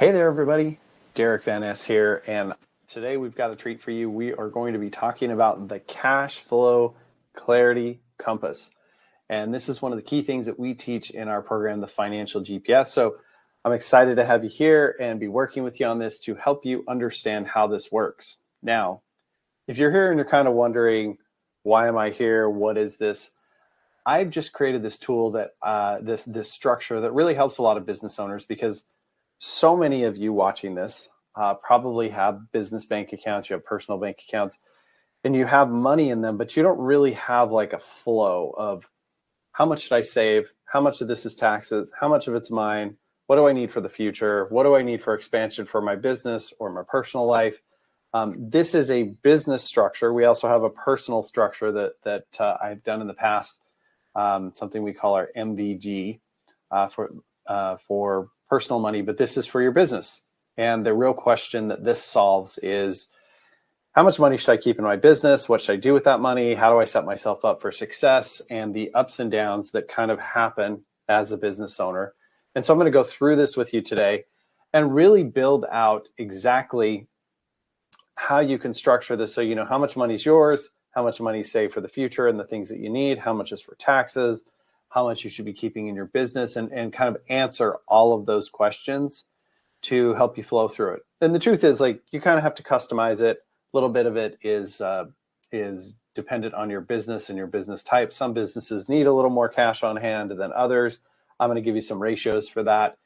Hey there, everybody. Derick Van Ness here, and today we've got a treat for you. We are going to be talking about the cash flow clarity compass. And this is one of the key things that we teach in our program, the Financial GPS. So I'm excited to have you here and be working with you on this to help you understand how this works. Now, if you're here and you're kind of wondering, why am I here? What is this? I've just created this tool that this structure that really helps a lot of business owners, because so many of you watching this probably have business bank accounts, you have personal bank accounts, and you have money in them, but you don't really have like a flow of how much should I save? How much of this is taxes? How much of it's mine? What do I need for the future? What do I need for expansion for my business or my personal life? This is a business structure. We also have a personal structure that I've done in the past, something we call our MVG for personal money, but this is for your business. And the real question that this solves is, how much money should I keep in my business? What should I do with that money? How do I set myself up for success? And the ups and downs that kind of happen as a business owner. And so I'm going to go through this with you today and really build out exactly how you can structure this, so you know how much money is yours, how much money is saved for the future and the things that you need, how much is for taxes, how much you should be keeping in your business, and kind of answer all of those questions to help you flow through it. And the truth is, like, you kind of have to customize it. A little bit of it is dependent on your business and your business type. Some businesses need a little more cash on hand than others. I'm going to give you some ratios for that.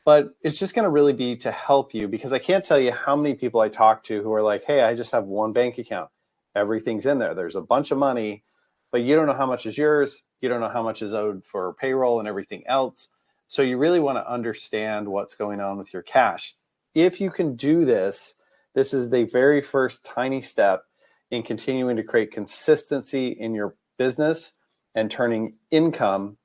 But it's just going to really be to help you, because I can't tell you how many people I talk to who are like, hey, I just have one bank account. Everything's in there. There's a bunch of money, but you don't know how much is yours. You don't know how much is owed for payroll and everything else. So you really want to understand what's going on with your cash. If you can do this, this is the very first tiny step in continuing to create consistency in your business and turning income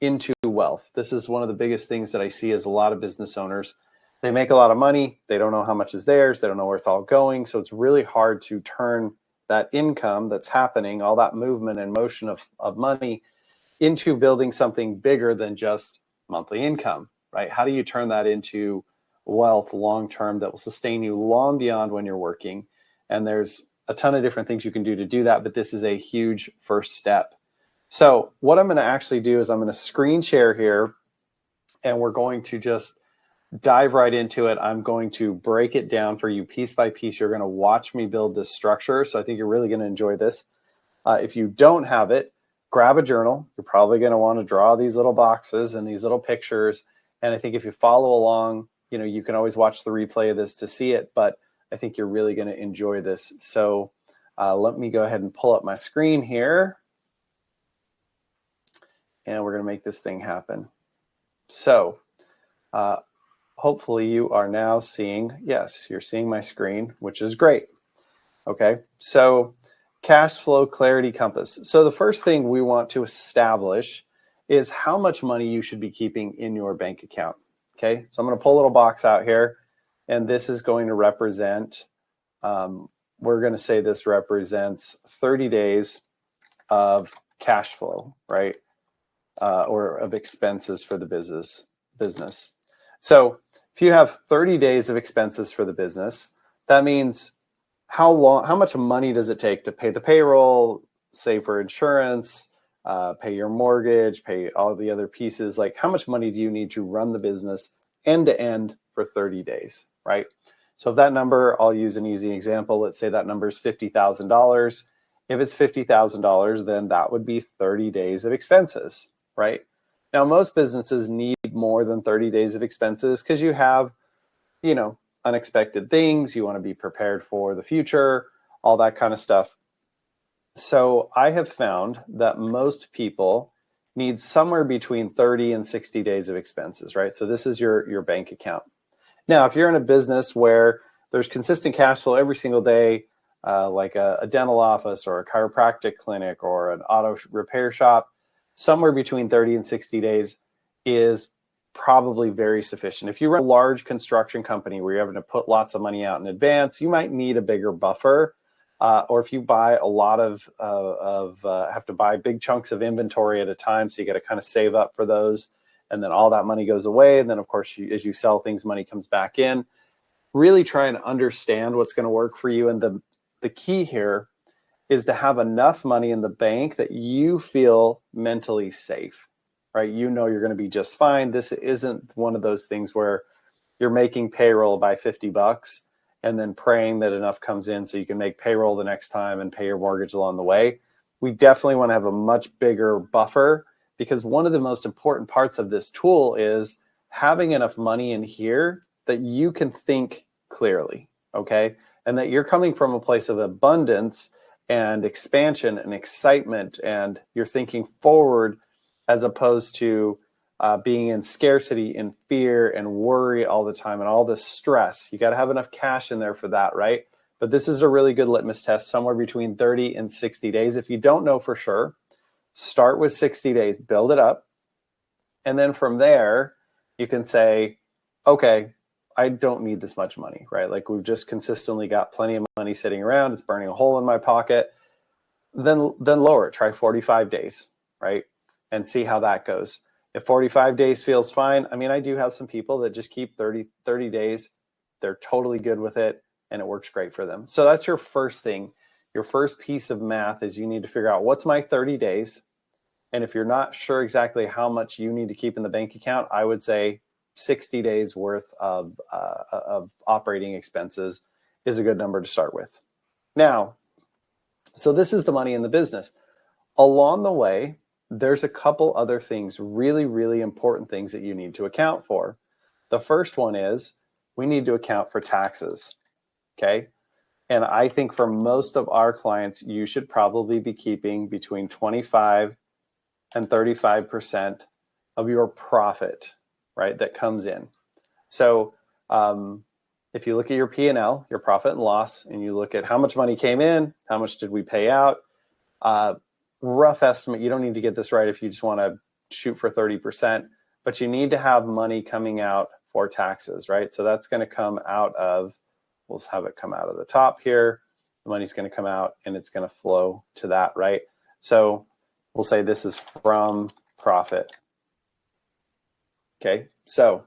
into wealth. This is one of the biggest things that I see as a lot of business owners. They make a lot of money. They don't know how much is theirs. They don't know where it's all going. So it's really hard to turn that income that's happening, all that movement and motion of money, into building something bigger than just monthly income, right? How do you turn that into wealth long-term that will sustain you long beyond when you're working? And there's a ton of different things you can do to do that, but this is a huge first step. So what I'm going to actually do is I'm going to screen share here, and we're going to just dive right into it. I'm going to break it down for you piece by piece. You're going to watch me build this structure. So I think you're really going to enjoy this. If you don't have it, grab a journal. You're probably going to want to draw these little boxes and these little pictures. And I think if you follow along, you know, you can always watch the replay of this to see it, but I think you're really going to enjoy this. So let me go ahead and pull up my screen here, and we're going to make this thing happen. So hopefully you are now seeing, yes, you're seeing my screen, which is great. Okay, so cash flow clarity compass. So the first thing we want to establish is how much money you should be keeping in your bank account. Okay, so I'm going to pull a little box out here, and this is going to represent, we're going to say this represents 30 days of cash flow, right? Or of expenses for the business. So if you have 30 days of expenses for the business, that means how much money does it take to pay the payroll, save for insurance, pay your mortgage, pay all the other pieces? Like, how much money do you need to run the business end to end for 30 days, right? So if that number, I'll use an easy example. Let's say that number is $50,000. If it's $50,000, then that would be 30 days of expenses, right? Now, most businesses need more than 30 days of expenses because you have, you know, unexpected things. You want to be prepared for the future, all that kind of stuff. So I have found that most people need somewhere between 30 and 60 days of expenses, right? So this is your bank account. Now, if you're in a business where there's consistent cash flow every single day, like a dental office or a chiropractic clinic or an auto repair shop, somewhere between 30 and 60 days is probably very sufficient. If you run a large construction company where you're having to put lots of money out in advance, you might need a bigger buffer. Or if you buy a lot have to buy big chunks of inventory at a time, so you got to kind of save up for those. and then all that money goes away. And then, of course, as you sell things, money comes back in. Really try and understand what's going to work for you. And the key here is to have enough money in the bank that you feel mentally safe, right? You know you're going to be just fine. This isn't one of those things where you're making payroll by $50 and then praying that enough comes in so you can make payroll the next time and pay your mortgage along the way. We definitely want to have a much bigger buffer, because one of the most important parts of this tool is having enough money in here that you can think clearly, okay? And that you're coming from a place of abundance and expansion and excitement, and you're thinking forward as opposed to being in scarcity and fear and worry all the time and all this stress. You got to have enough cash in there for that, right? But this is a really good litmus test, somewhere between 30 and 60 days. If you don't know for sure, start with 60 days, build it up. And then from there, you can say, okay, I don't need this much money, right? Like, we've just consistently got plenty of money sitting around. It's burning a hole in my pocket. Then lower it, try 45 days, right? And see how that goes. If 45 days feels fine, I mean, I do have some people that just keep 30 days. They're totally good with it, and it works great for them. So that's your first thing. Your first piece of math is you need to figure out, what's my 30 days? And if you're not sure exactly how much you need to keep in the bank account, I would say 60 days worth of operating expenses is a good number to start with. Now, so this is the money in the business. Along the way, there's a couple other things, really, really important things that you need to account for. The first one is we need to account for taxes, okay? And I think for most of our clients, you should probably be keeping between 25 and 35% of your profit, right, that comes in. So if you look at your P&L, your profit and loss, and you look at how much money came in, how much did we pay out, rough estimate, you don't need to get this right if you just want to shoot for 30%, but you need to have money coming out for taxes, right? So that's going to come out of, we'll have it come out of the top here. The money's going to come out and it's going to flow to that, right? So we'll say this is from profit. Okay, so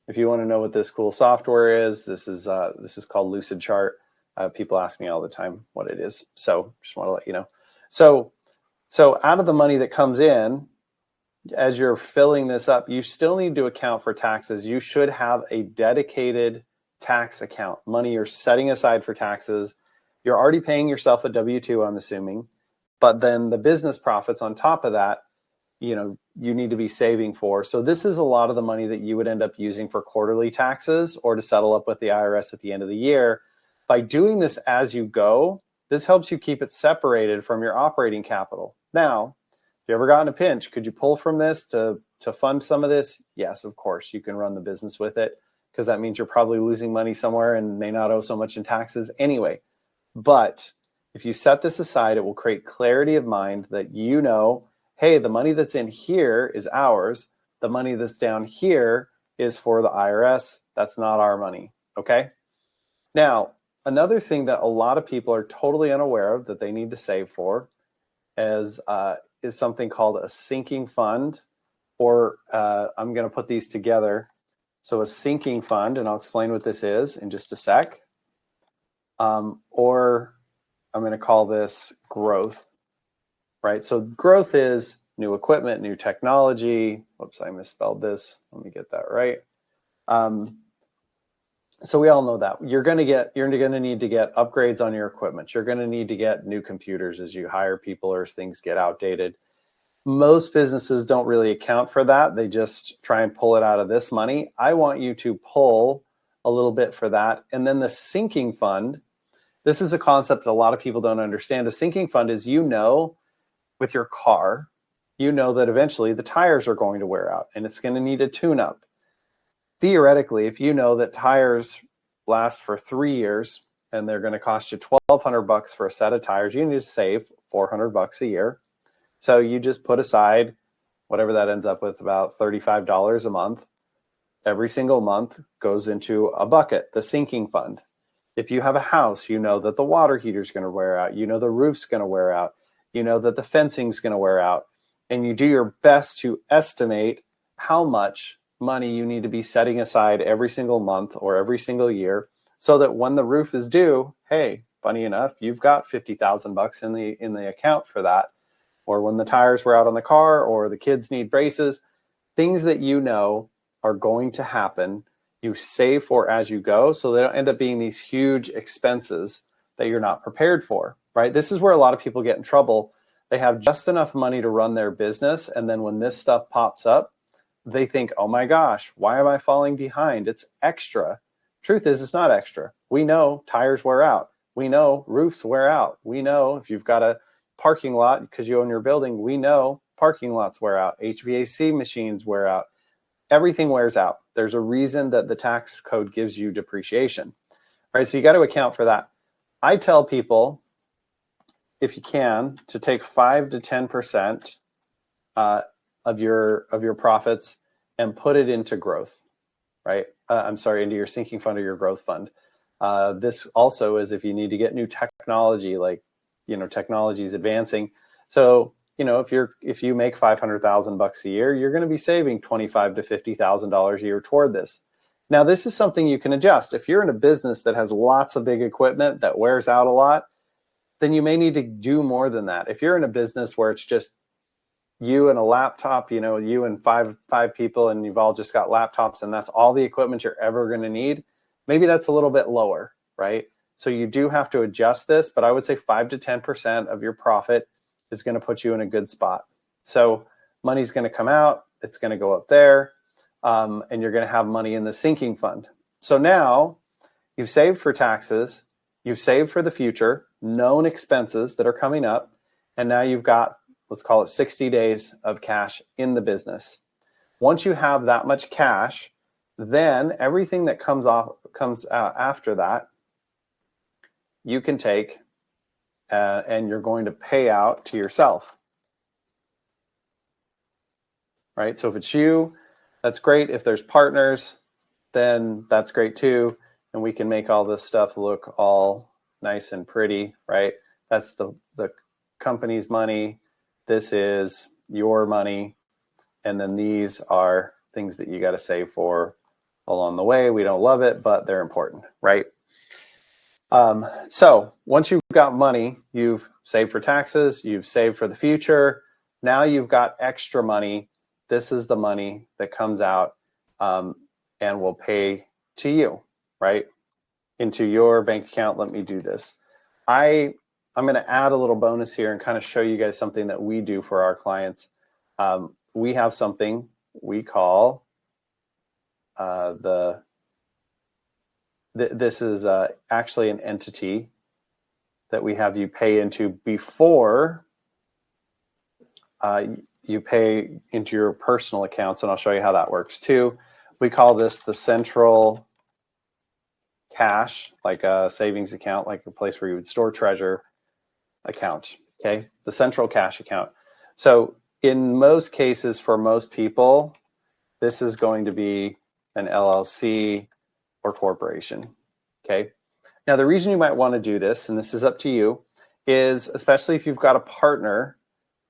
if you want to know what this cool software is, this is called Lucid Chart. People ask me all the time what it is, so just want to let you know. So out of the money that comes in, as you're filling this up, you still need to account for taxes. You should have a dedicated tax account, money you're setting aside for taxes. You're already paying yourself a W-2, I'm assuming, but then the business profits on top of that, you need to be saving for. So this is a lot of the money that you would end up using for quarterly taxes or to settle up with the IRS at the end of the year. By doing this as you go, this helps you keep it separated from your operating capital. Now, if you ever got in a pinch, could you pull from this to fund some of this? Yes, of course, you can run the business with it, because that means you're probably losing money somewhere and may not owe so much in taxes anyway. But if you set this aside, it will create clarity of mind that hey, the money that's in here is ours. The money that's down here is for the IRS. That's not our money, okay? Now, another thing that a lot of people are totally unaware of that they need to save for is something called a sinking fund, or I'm going to put these together. So a sinking fund, and I'll explain what this is in just a sec. Or I'm going to call this growth, right? So growth is new equipment, new technology. Whoops, I misspelled this. Let me get that right. So we all know that you're going to need to get upgrades on your equipment. You're going to need to get new computers as you hire people or as things get outdated. Most businesses don't really account for that. They just try and pull it out of this money. I want you to pull a little bit for that. And then the sinking fund, this is a concept that a lot of people don't understand. A sinking fund is, with your car, that eventually the tires are going to wear out and it's going to need a tune-up. Theoretically, if you know that tires last for 3 years and they're going to cost you $1,200 for a set of tires, you need to save $400 a year. So you just put aside whatever that ends up with, about $35 a month. Every single month goes into a bucket, the sinking fund. If you have a house, you know that the water heater is going to wear out. You know the roof's going to wear out. You know that the fencing's going to wear out. And you do your best to estimate how much money you need to be setting aside every single month or every single year, so that when the roof is due, hey, funny enough, you've got $50,000 in the account for that. Or when the tires were out on the car, or the kids need braces, things that you know are going to happen, you save for as you go, so they don't end up being these huge expenses that you're not prepared for, right? This is where a lot of people get in trouble. They have just enough money to run their business, and then when this stuff pops up, they think, oh my gosh, why am I falling behind? It's extra. Truth is, it's not extra. We know tires wear out. We know roofs wear out. We know if you've got a parking lot because you own your building, we know parking lots wear out. HVAC machines wear out. Everything wears out. There's a reason that the tax code gives you depreciation, right? So you got to account for that. I tell people, if you can, to take 5 to 10% of your profits and put it into growth, right? Into your sinking fund or your growth fund. This also is if you need to get new technology, like, technology is advancing. So, if you make $500,000 a year, you're going to be saving $25,000 to $50,000 a year toward this. Now, this is something you can adjust. If you're in a business that has lots of big equipment that wears out a lot, then you may need to do more than that. If you're in a business where it's just you and a laptop, you and five people, and you've all just got laptops, and that's all the equipment you're ever going to need, maybe that's a little bit lower, right? So you do have to adjust this, but I would say 5 to 10% of your profit is going to put you in a good spot. So money's going to come out, it's going to go up there, and you're going to have money in the sinking fund. So now you've saved for taxes, you've saved for the future, known expenses that are coming up, and now you've got, let's call it 60 days of cash in the business. Once you have that much cash, then everything that comes out after that, you can take and you're going to pay out to yourself, right? So if it's you, that's great. If there's partners, then that's great too. And we can make all this stuff look all nice and pretty, right? That's the company's money. This is your money. And then these are things that you got to save for along the way. We don't love it, but they're important, right? So once you've got money, you've saved for taxes, you've saved for the future. Now you've got extra money. This is the money that comes out and will pay to you, right? Into your bank account. Let me do this. I'm going to add a little bonus here and kind of show you guys something that we do for our clients. We have something we call this is actually an entity that we have you pay into before you pay into your personal accounts, and I'll show you how that works too. We call this the central cash, like a savings account, like a place where you would store treasure account, okay? The central cash account. So in most cases, for most people, this is going to be an LLC or corporation, okay? Now, the reason you might want to do this, and this is up to you, is especially if you've got a partner,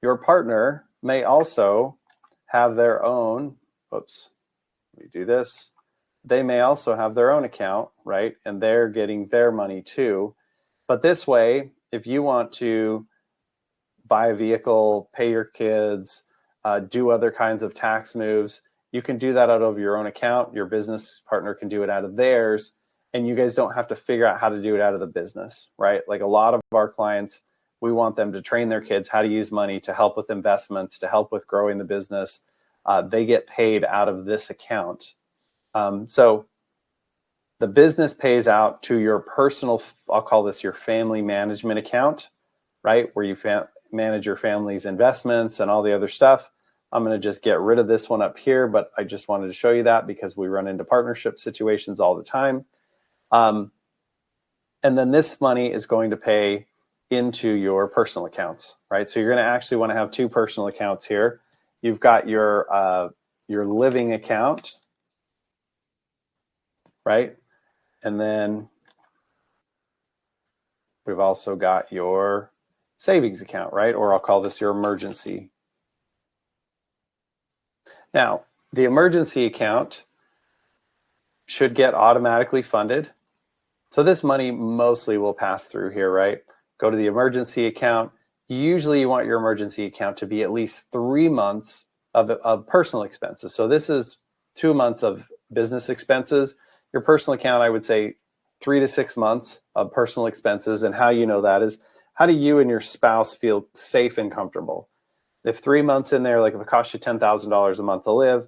your partner may also have their own, let me do this. They may also have their own account, right? And they're getting their money too. But this way, if you want to buy a vehicle, pay your kids, do other kinds of tax moves, you can do that out of your own account. Your business partner can do it out of theirs, and you guys don't have to figure out how to do it out of the business, right? Like a lot of our clients, we want them to train their kids how to use money to help with investments, to help with growing the business. They get paid out of this account. So the business pays out to your personal, I'll call this your family management account, right? Where you manage your family's investments and all the other stuff. I'm going to just get rid of this one up here, but I just wanted to show you that because we run into partnership situations all the time. And then this money is going to pay into your personal accounts, right? So you're going to actually want to have two personal accounts here. You've got your living account, right? And then we've also got your savings account, right? Or I'll call this your emergency. Now, The emergency account should get automatically funded. So this money mostly will pass through here, right? Go to the emergency account. Usually you want your emergency account to be at least 3 months of personal expenses. So this is 2 months of business expenses. Your personal account, I would say 3 to 6 months of personal expenses. And how you know that is, how do you and your spouse feel safe and comfortable? If 3 months in there, like if it costs you $10,000 a month to live,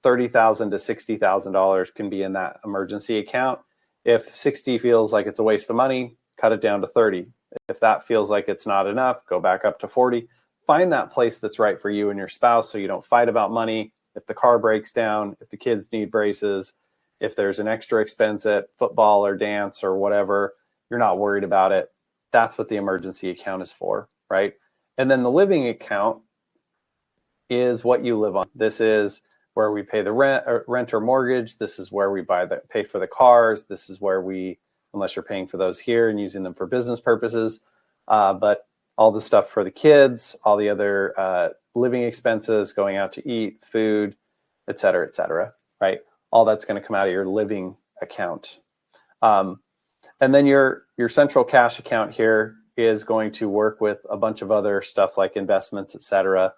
$30,000 to $60,000 can be in that emergency account. If 60 feels like it's a waste of money, cut it down to 30. If that feels like it's not enough, go back up to 40. Find that place that's right for you and your spouse so you don't fight about money. If the car breaks down, if the kids need braces, if there's an extra expense at football or dance or whatever, you're not worried about it. That's what the emergency account is for, right? And then the living account is what you live on. This is where we pay the rent or mortgage. This is where we pay for the cars. This is where we, unless you're paying for those here and using them for business purposes, but all the stuff for the kids, all the other living expenses, going out to eat, food, et cetera, right? All that's going to come out of your living account. And then your central cash account here is going to work with a bunch of other stuff like investments, et cetera.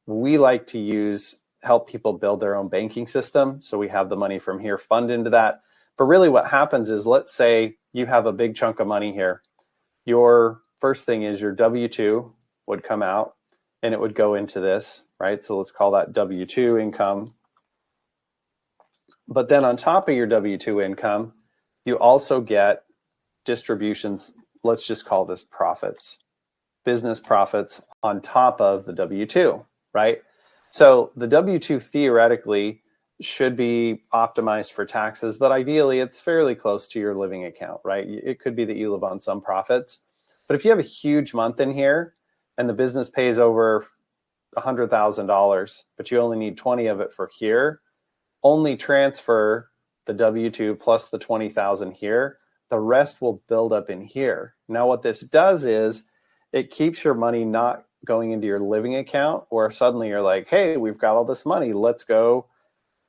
We like to help people build their own banking system. So we have the money from here fund into that. But really what happens is, let's say you have a big chunk of money here. Your first thing is your W-2 would come out and it would go into this, right? So let's call that W-2 income. But then on top of your W-2 income, you also get distributions. Let's just call this profits, business profits on top of the W-2, right? So the W-2 theoretically should be optimized for taxes, but ideally it's fairly close to your living account, right? It could be that you live on some profits, but if you have a huge month in here and the business pays over $100,000, but you only need 20 of it for here, only transfer the W-2 plus the 20,000 here. The rest will build up in here. Now what this does is it keeps your money not going into your living account where suddenly you're like, hey, we've got all this money. Let's go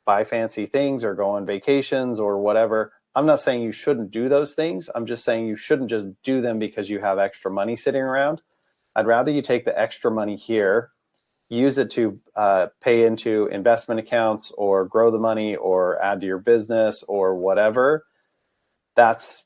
buy fancy things or go on vacations or whatever. I'm not saying you shouldn't do those things. I'm just saying you shouldn't just do them because you have extra money sitting around. I'd rather you take the extra money here, use it to pay into investment accounts or grow the money or add to your business or whatever. That's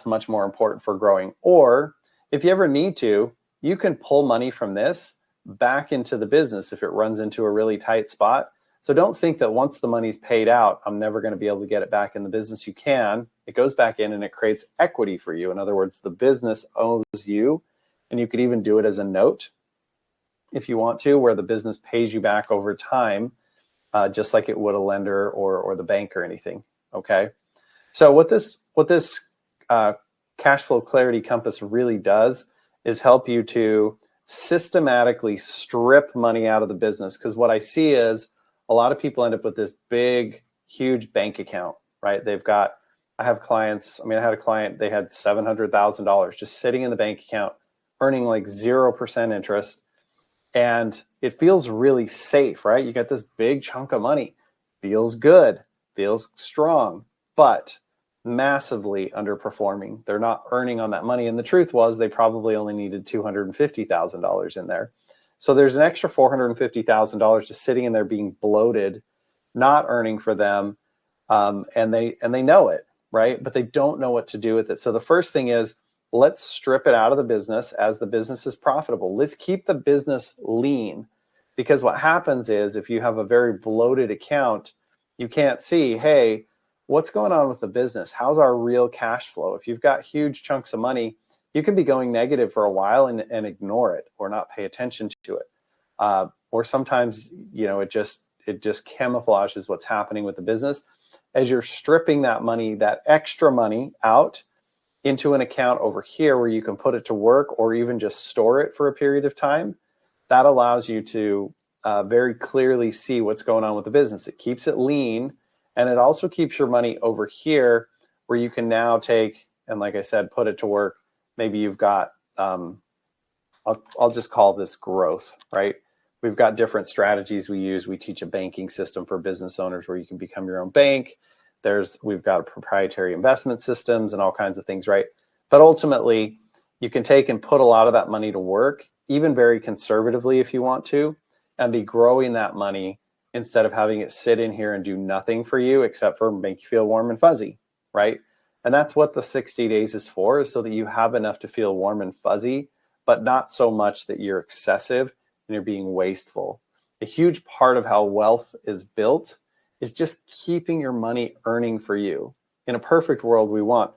much more important for growing. Or if you ever need to, you can pull money from this back into the business if it runs into a really tight spot. So don't think that once the money's paid out, I'm never going to be able to get it back in the business. You can. It goes back in and it creates equity for you. In other words, the business owes you, and you could even do it as a note if you want to, where the business pays you back over time, just like it would a lender or the bank or anything. Okay. So what this cash flow clarity compass really does is help you to systematically strip money out of the business. Because what I see is a lot of people end up with this big, huge bank account, right? I have clients, I had a client, they had $700,000 just sitting in the bank account, earning like 0% interest. And it feels really safe, right? You got this big chunk of money, feels good, feels strong, but massively underperforming. They're not earning on that money. And the truth was they probably only needed $250,000 in there. So there's an extra $450,000 just sitting in there being bloated, not earning for them. And they know it, right? But they don't know what to do with it. So the first thing is, let's strip it out of the business as the business is profitable. Let's keep the business lean, because what happens is if you have a very bloated account, you can't see, hey, what's going on with the business? How's our real cash flow? If you've got huge chunks of money, you can be going negative for a while and ignore it or not pay attention to it. Or sometimes, it just camouflages what's happening with the business. As you're stripping that money, that extra money out into an account over here where you can put it to work or even just store it for a period of time, that allows you to very clearly see what's going on with the business. It keeps it lean, and it also keeps your money over here where you can now take, and like I said, put it to work. Maybe you've got, I'll just call this growth, right? we've got different strategies we use. We teach a banking system for business owners where you can become your own bank. We've got proprietary investment systems and all kinds of things, right? But ultimately, you can take and put a lot of that money to work, even very conservatively if you want to, and be growing that money instead of having it sit in here and do nothing for you except for make you feel warm and fuzzy, right? And that's what the 60 days is for, is so that you have enough to feel warm and fuzzy, but not so much that you're excessive and you're being wasteful. A huge part of how wealth is built is just keeping your money earning for you. In a perfect world, we want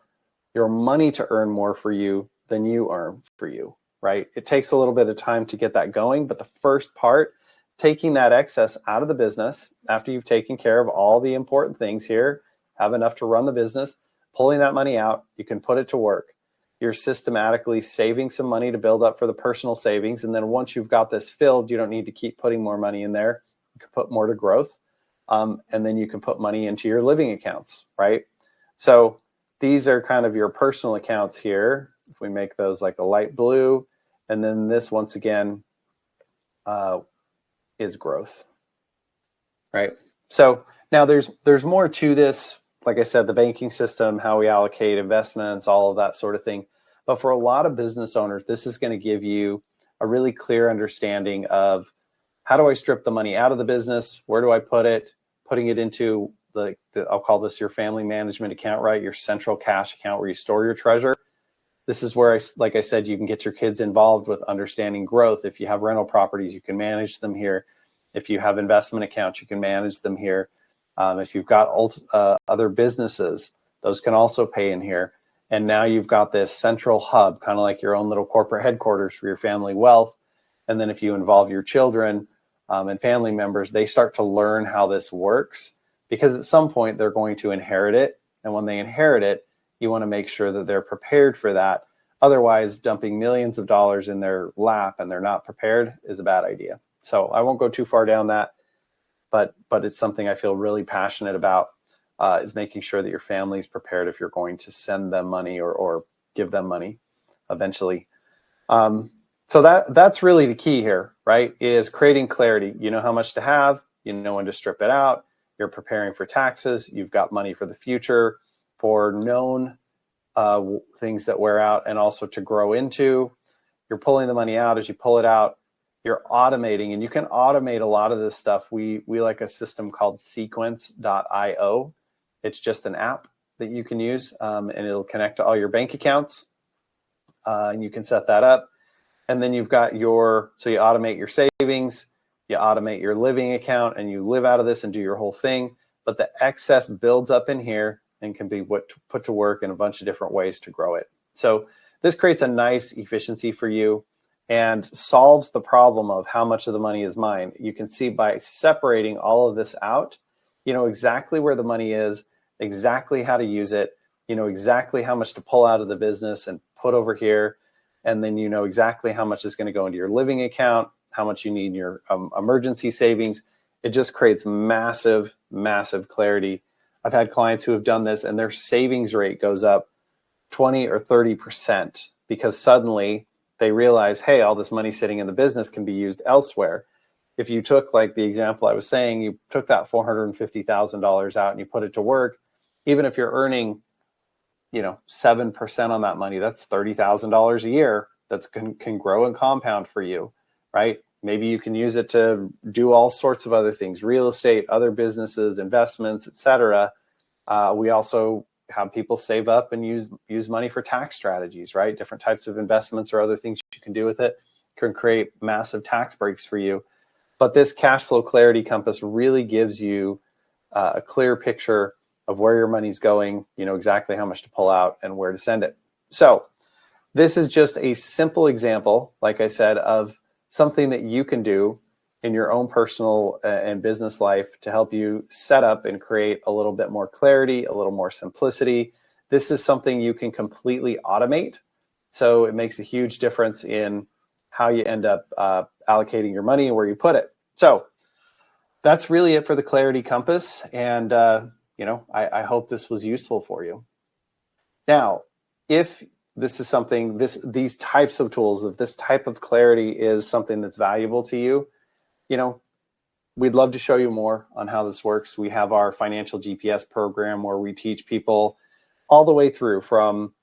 your money to earn more for you than you earn for you, right? It takes a little bit of time to get that going, but the first part, taking that excess out of the business after you've taken care of all the important things here, have enough to run the business, pulling that money out, you can put it to work. You're systematically saving some money to build up for the personal savings. And then once you've got this filled, you don't need to keep putting more money in there. You can put more to growth. And then you can put money into your living accounts, right? So these are kind of your personal accounts here. If we make those like a light blue, and then this once again is growth, right? So now there's more to this. Like I said, the banking system, how we allocate investments, all of that sort of thing. But for a lot of business owners, this is going to give you a really clear understanding of how do I strip the money out of the business? Where do I put it? Putting it into I'll call this your family management account, right? Your central cash account where you store your treasure. This is where, like I said, you can get your kids involved with understanding growth. If you have rental properties, you can manage them here. If you have investment accounts, you can manage them here. If you've got other businesses, those can also pay in here. And now you've got this central hub, kind of like your own little corporate headquarters for your family wealth. And then if you involve your children and family members, they start to learn how this works, because at some point they're going to inherit it. And when they inherit it, you want to make sure that they're prepared for that. Otherwise, dumping millions of dollars in their lap and they're not prepared is a bad idea. So I won't go too far down that. But it's something I feel really passionate about, is making sure that your family is prepared if you're going to send them money or give them money eventually. So that's really the key here, right? Is creating clarity. You know how much to have, you know when to strip it out, you're preparing for taxes, you've got money for the future, for known things that wear out and also to grow into. You're pulling the money out. As you pull it out, you're automating, and you can automate a lot of this stuff. We like a system called sequence.io. It's just an app that you can use, and it'll connect to all your bank accounts, and you can set that up. And then you've got so you automate your savings, you automate your living account, and you live out of this and do your whole thing. But the excess builds up in here and can be put to work in a bunch of different ways to grow it. So this creates a nice efficiency for you and solves the problem of how much of the money is mine. You can see by separating all of this out, you know exactly where the money is, exactly how to use it, you know exactly how much to pull out of the business and put over here, and then you know exactly how much is going to go into your living account, how much you need in your emergency savings. It just creates massive, massive clarity. I've had clients who have done this and their savings rate goes up 20 or 30% because suddenly they realize, hey, all this money sitting in the business can be used elsewhere. If you took, like the example I was saying, you took that $450,000 out and you put it to work, even if you're earning, 7% on that money, that's $30,000 a year that can grow and compound for you, right? Maybe you can use it to do all sorts of other things, real estate, other businesses, investments, etc. We also have people save up and use money for tax strategies, right? Different types of investments or other things you can do with it can create massive tax breaks for you. But this cash flow clarity compass really gives you a clear picture of where your money's going, you know exactly how much to pull out and where to send it. So this is just a simple example, like I said, of something that you can do in your own personal and business life to help you set up and create a little bit more clarity, a little more simplicity. This is something you can completely automate. So it makes a huge difference in how you end up allocating your money and where you put it. So that's really it for the Clarity Compass. And, I hope this was useful for you. Now, if this is something, these types of tools, if this type of clarity is something that's valuable to you, we'd love to show you more on how this works. We have our financial GPS program where we teach people all the way through from,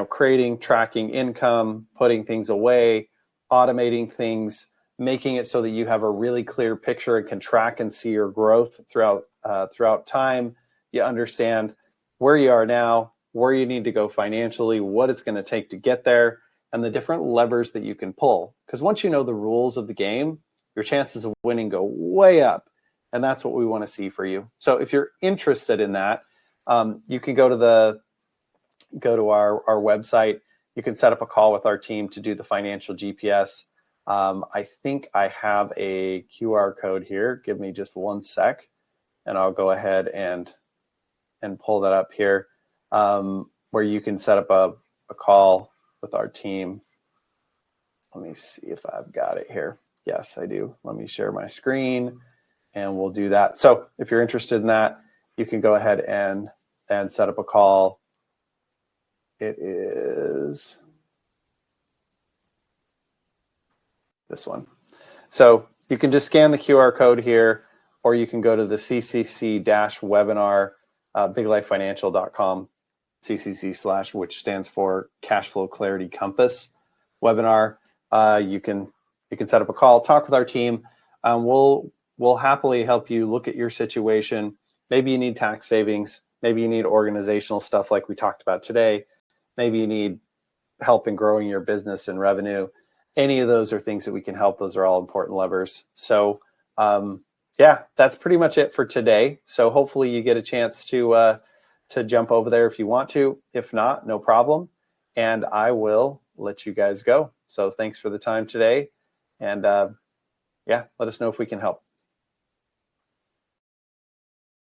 creating, tracking income, putting things away, automating things, making it so that you have a really clear picture and can track and see your growth throughout time. You understand where you are now, where you need to go financially, what it's going to take to get there, and the different levers that you can pull. Because once you know the rules of the game, your chances of winning go way up. And that's what we want to see for you. So if you're interested in that, you can go to our website. You can set up a call with our team to do the financial GPS. I think I have a QR code here. Give me just one sec, and I'll go ahead and pull that up here, where you can set up a call with our team. Let me see if I've got it here. Yes, I do. Let me share my screen, and we'll do that. So if you're interested in that, you can go ahead and set up a call. It is this one. So you can just scan the QR code here, or you can go to the CCC-webinar, biglifefinancial.com, CCC/ which stands for Cashflow Clarity Compass webinar. You can set up a call, talk with our team. We'll happily help you look at your situation. Maybe you need tax savings. Maybe you need organizational stuff like we talked about today. Maybe you need help in growing your business and revenue. Any of those are things that we can help. Those are all important levers. So that's pretty much it for today. So hopefully you get a chance to jump over there if you want to. If not, no problem. And I will let you guys go. So thanks for the time today. And let us know if we can help.